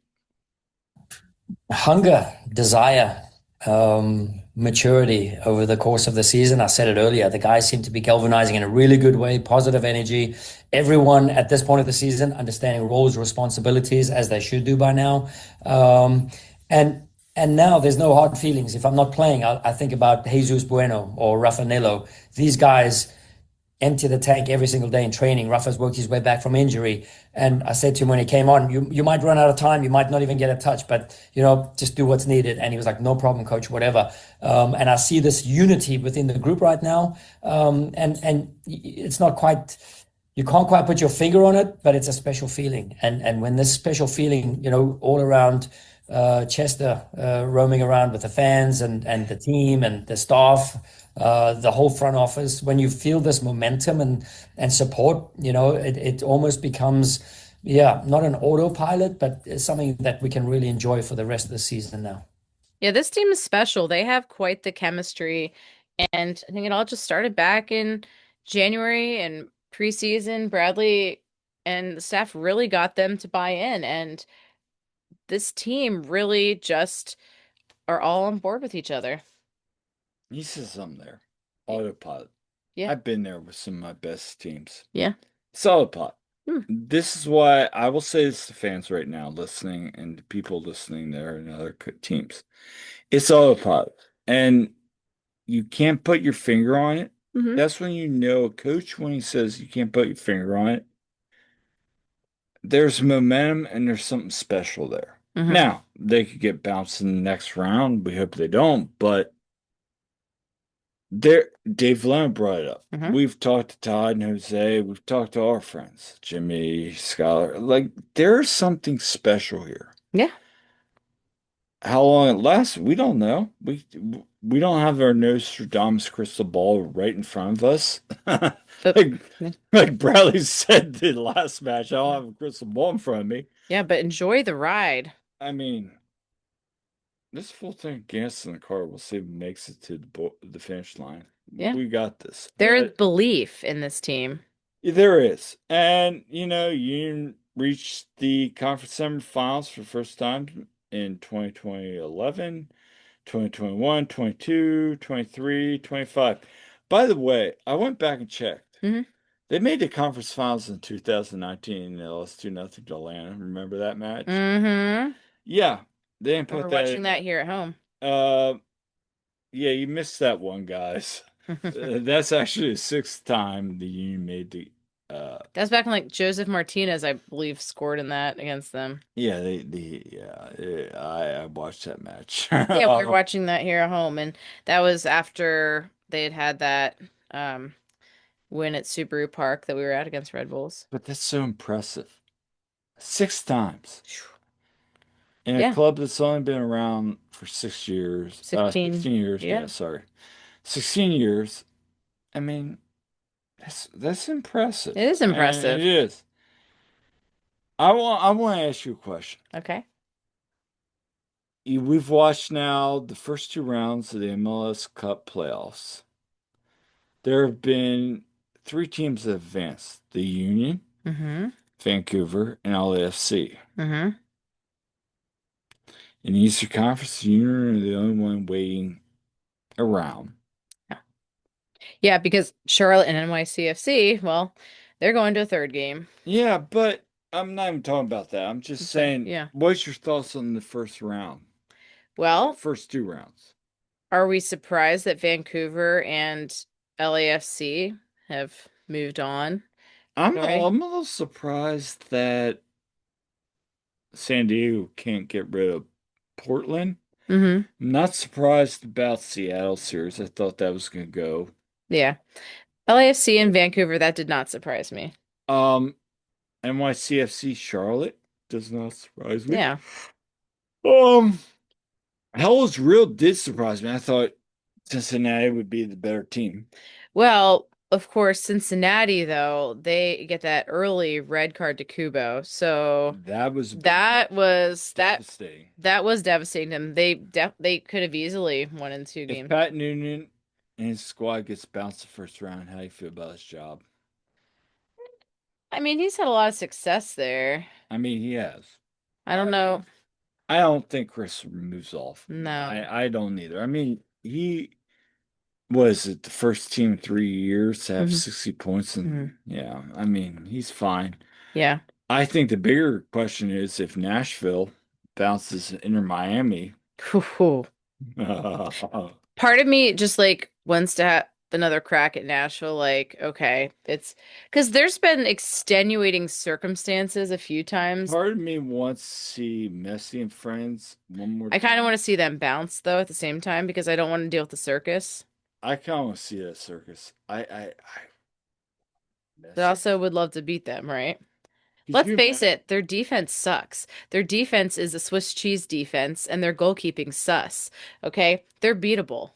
C: hunger, desire, maturity over the course of the season. I said it earlier. The guys seem to be galvanizing in a really good way, positive energy. Everyone at this point of the season understanding roles, responsibilities as they should do by now. Um, and and now there's no hard feelings. If I'm not playing, I think about Jesus Bueno or Raffanello. These guys empty the tank every single day in training. Rafa's worked his way back from injury. And I said to him when he came on, you might run out of time. You might not even get a touch, but, just do what's needed. And he was like, no problem, coach, whatever. And I see this unity within the group right now. And it's not quite, you can't quite put your finger on it, but it's a special feeling. And when this special feeling, all around Chester, roaming around with the fans and the team and the staff, the whole front office, when you feel this momentum and support, it almost becomes, yeah, not an autopilot, but it's something that we can really enjoy for the rest of the season now.
A: Yeah, this team is special. They have quite the chemistry, and I think it all just started back in January and preseason. Bradley and the staff really got them to buy in, and this team really just are all on board with each other.
B: He says something there. Autopilot.
A: Yeah.
B: I've been there with some of my best teams.
A: Yeah.
B: It's autopilot.
A: Hmm.
B: This is why I will say this to fans right now listening and to people listening there and other teams. It's autopilot. And you can't put your finger on it.
A: Hmm.
B: That's when you know a coach, when he says you can't put your finger on it, there's momentum and there's something special there.
A: Hmm.
B: Now, they could get bounced in the next round. We hope they don't, but Dave Leonard brought it up.
A: Hmm.
B: We've talked to Todd and Jose. We've talked to our friends, Jimmy, Scholar. Like, there's something special here.
A: Yeah.
B: How long it lasts, we don't know. We don't have our Nostradamus crystal ball right in front of us.
A: But
B: Like Bradley said the last match, I don't have a crystal ball in front of me.
A: yeah, but enjoy the ride.
B: I mean, this full tank of gas in the car, we'll see if it makes it to the finish line.
A: Yeah.
B: We got this.
A: There is belief in this team.
B: There is. And, Union reached the conference semifinals for the first time in 2020, 2021, 22, 23, 25. By the way, I went back and checked.
A: Hmm.
B: They made the conference finals in 2019 and they lost 2-0 to Atlanta. Remember that match?
A: Hmm.
B: Yeah. They didn't
A: We're
B: put
A: watching that here at home.
B: Yeah, you missed that one, guys. That's actually the sixth time the Union made the
A: That's back when like Joseph Martinez, I believe, scored in that against them.
B: yeah, I watched that match.
A: Yeah, we were watching that here at home, and that was after they had that win at Subaru Park that we were at against Red Bulls.
B: But that's so impressive. 6 times. In a
A: Yeah.
B: club that's only been around for 6 years.
A: 16.
B: 16 years,
A: Yeah.
B: yeah, sorry. 16 years. I mean, that's impressive.
A: It is impressive.
B: It is. I want to ask you a question.
A: Okay.
B: we've watched now the first two rounds of the MLS Cup Playoffs. There have been three teams that advanced: the Union,
A: Mm-hmm.
B: Vancouver, and LAFC.
A: Mm-hmm.
B: In the Eastern Conference, the Union are the only one waiting around.
A: Yeah. Yeah, because Charlotte and NYCFC, well, they're going to a third game.
B: Yeah, but I'm not even talking about that. I'm just
A: So,
B: saying,
A: yeah.
B: what's your thoughts on the first round?
A: Well,
B: First two rounds.
A: are we surprised that Vancouver and LAFC have moved on already?
B: I'm a little surprised that San Diego can't get rid of Portland.
A: Mm-hmm.
B: I'm not surprised about Seattle series. I thought that was going to go.
A: Yeah. LAFC and Vancouver, that did not surprise me.
B: Um, NYCFC Charlotte does not surprise me.
A: Yeah.
B: Um, Hell's Real did surprise me. I thought Cincinnati would be the better team.
A: Well, of course, Cincinnati, though, they get that early red card to Kubo. So
B: That was
A: that
B: devastating.
A: that was devastating to them. They could have easily won in two
B: If
A: games.
B: Pat Noonan and his squad gets bounced the first round, how do you feel about his job?
A: I mean, he's had a lot of success there.
B: I mean, he has.
A: I don't know.
B: I don't think Chris moves off.
A: No.
B: I don't either. I mean, he was it the first team in 3 years to have
A: Hmm.
B: 60 points,
A: Hmm.
B: and yeah, I mean, he's fine.
A: Yeah.
B: I think the bigger question is if Nashville bounces Inter Miami.
A: Whew. Part of me just like wants to have another crack at Nashville. Like, okay, it's because there's been extenuating circumstances a few times.
B: Part of me wants to see Messi and friends one more
A: I kind of
B: time.
A: want to see them bounce though at the same time because I don't want to deal with the circus.
B: I kind of want to see that circus.
A: But I
B: Messi.
A: also would love to beat them, right?
B: Could
A: Let's
B: you
A: face
B: imagine
A: it, their defense sucks. Their defense is a Swiss cheese defense, and their goalkeeping sus. Okay? They're beatable.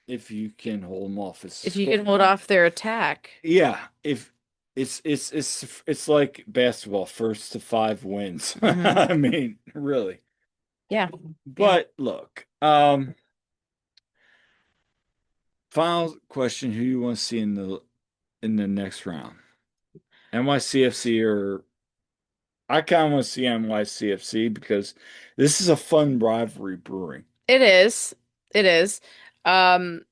B: if you can hold them off?
A: If you can hold off their attack.
B: Yeah, if it's like basketball, first to five wins.
A: Hmm.
B: I mean, really.
A: Yeah. Yeah.
B: But look, final question: who you want to see in the next round? NYCFC or I kind of want to see NYCFC because this is a fun rivalry brewing.
A: It is. It is. Um,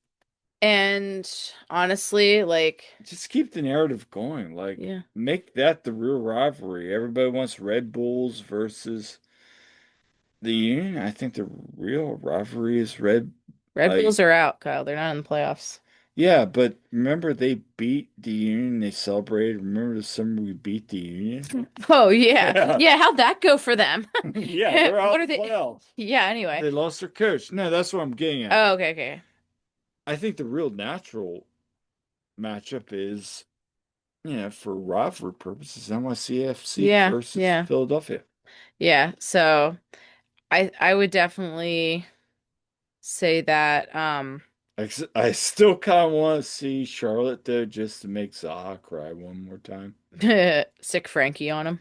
A: and honestly, like,
B: Just keep the narrative going. Like,
A: yeah,
B: make that the real rivalry. Everybody wants Red Bulls versus the Union. I think the real rivalry is Red.
A: Red
B: Like,
A: Bulls are out, Kyle. They're not in the playoffs.
B: yeah, but remember they beat the Union. They celebrated. Remember the summer we beat the Union?
A: Oh, yeah.
B: Yeah,
A: Yeah, how'd that go for them?
B: yeah, they're out
A: What are
B: in the
A: they?
B: playoffs.
A: Yeah, anyway.
B: They lost their coach. No, that's what I'm getting at.
A: Oh, okay, okay.
B: I think the real natural matchup is, for rivalry purposes, NYCFC
A: Yeah,
B: versus
A: yeah.
B: Philadelphia.
A: Yeah. So I would definitely say that
B: I still kind of want to see Charlotte though, just to make Zaha cry one more time.
A: sick Frankie on him.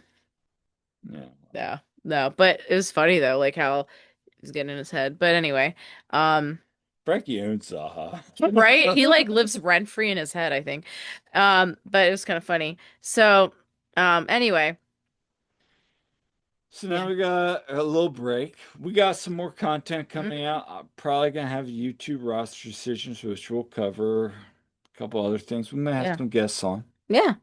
B: Yeah,
A: Yeah. No, but it was funny though, like how he's getting in his head. But anyway,
B: Frankie owns Zaha.
A: right? He like lives rent free in his head, I think. But it was kind of funny. So, anyway,
B: So
A: yeah.
B: now we got a little break. We got some more content coming
A: Mhm.
B: out. I'm probably gonna have YouTube roster decisions, which we'll cover. A couple other things. We may have
A: Yeah.
B: some guests on.
A: Yeah.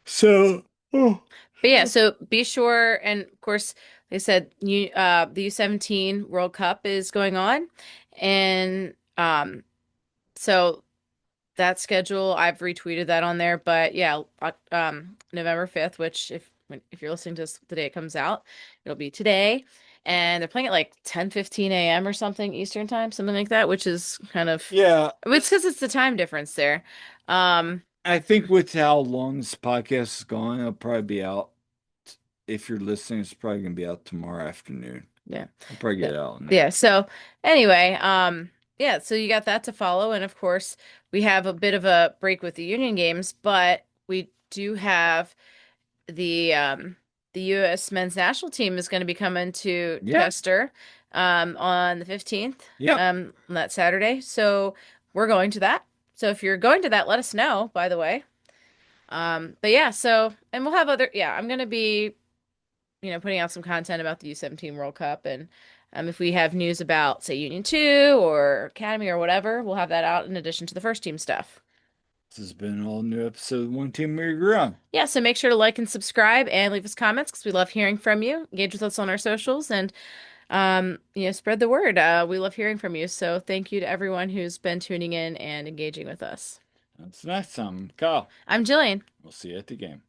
B: So, oh,
A: But yeah, so be sure, and of course, they said the U17 World Cup is going on, and so that schedule I've retweeted that on there. But yeah, November 5th, which if you're listening to this the day it comes out, it'll be today, and they're playing at like 10:15 a.m. or something Eastern time, something like that, which is kind of
B: yeah.
A: it's because it's the time difference there. Um,
B: I think with how long this podcast is going, it'll probably be out. If you're listening, it's probably gonna be out tomorrow afternoon.
A: yeah.
B: I'll probably get it out now.
A: Yeah, so anyway, yeah, so you got that to follow, and of course, we have a bit of a break with the union games, but we do have the the U.S. men's national team is going to be coming to
B: Yeah.
A: Chester on the 15th,
B: Yep.
A: on that Saturday. So we're going to that. So if you're going to that, let us know, by the way. But yeah, so and we'll have other yeah, I'm gonna be, putting out some content about the U17 World Cup and if we have news about, say, Union 2 or Academy or whatever, we'll have that out in addition to the first team stuff.
B: This has been an all new episode of One Team We Agree On.
A: Yeah, so make sure to like and subscribe and leave us comments because we love hearing from you. Engage with us on our socials and spread the word. We love hearing from you. So thank you to everyone who's been tuning in and engaging with us.
B: That's next time, Kyle.
A: I'm Jillian.
B: We'll see you at the game.